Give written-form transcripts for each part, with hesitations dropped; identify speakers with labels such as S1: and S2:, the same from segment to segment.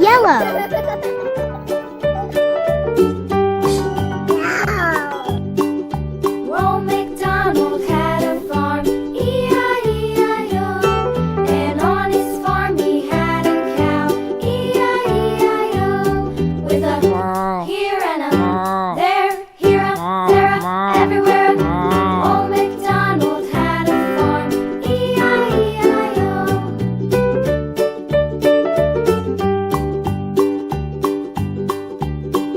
S1: Yellow.
S2: Old MacDonald had a farm, E-I-E-I-O. And on his farm he had a cow, E-I-E-I-O. With a here and a there, here a, there a, everywhere. Old MacDonald had a farm, E-I-E-I-O.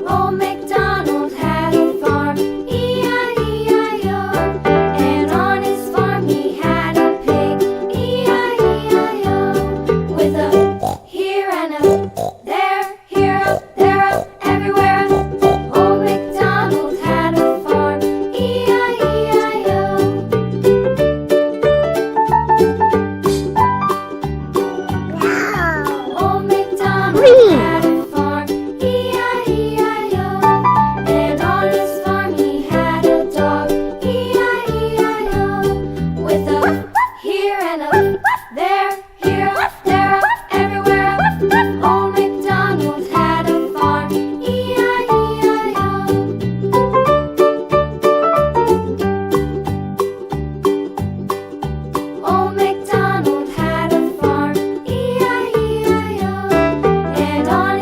S2: Old MacDonald had a farm, E-I-E-I-O. And on his farm he had a pig, E-I-E-I-O. With a here and a there, here a, there a, everywhere. Old MacDonald had a farm, E-I-E-I-O. Old MacDonald
S1: Green.
S2: had a farm, E-I-E-I-O. And on his farm he had a dog, E-I-E-I-O. With a here and a there, here a, there a, everywhere. Old MacDonald had a farm, E-I-E-I-O. Old MacDonald had a farm, E-I-E-I-O. And on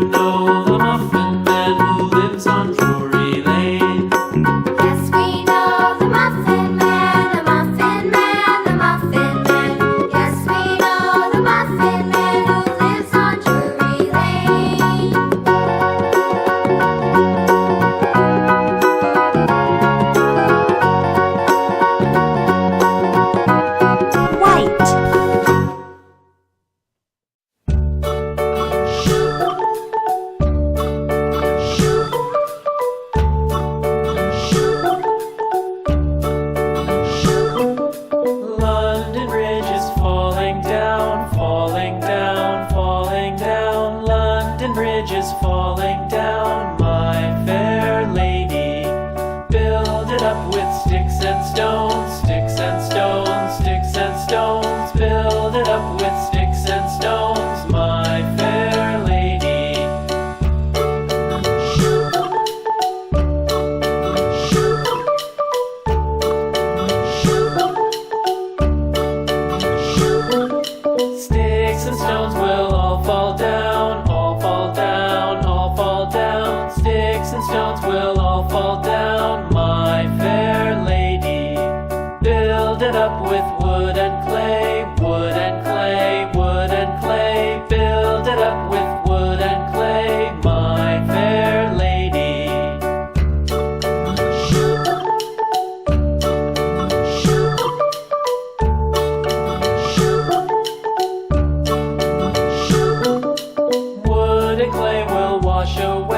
S1: know the Muffin Man who lives on Drury Lane?
S2: Yes, we know the Muffin Man, the Muffin Man, the Muffin Man. Yes, we know the Muffin Man who lives on Drury Lane.
S3: White.
S1: London Bridge is falling down, falling down, falling down. London Bridge is falling down, my fair lady. Build it up with sticks and stones, sticks and stones, sticks and stones. Build it up with sticks and stones, my fair lady. Sticks and stones will all fall down, all fall down, all fall down. Sticks and stones will all fall down, my fair lady. Build it up with wood and clay, wood and clay, wood and clay. Build it up with wood and clay, my fair lady. Wood and clay will wash away.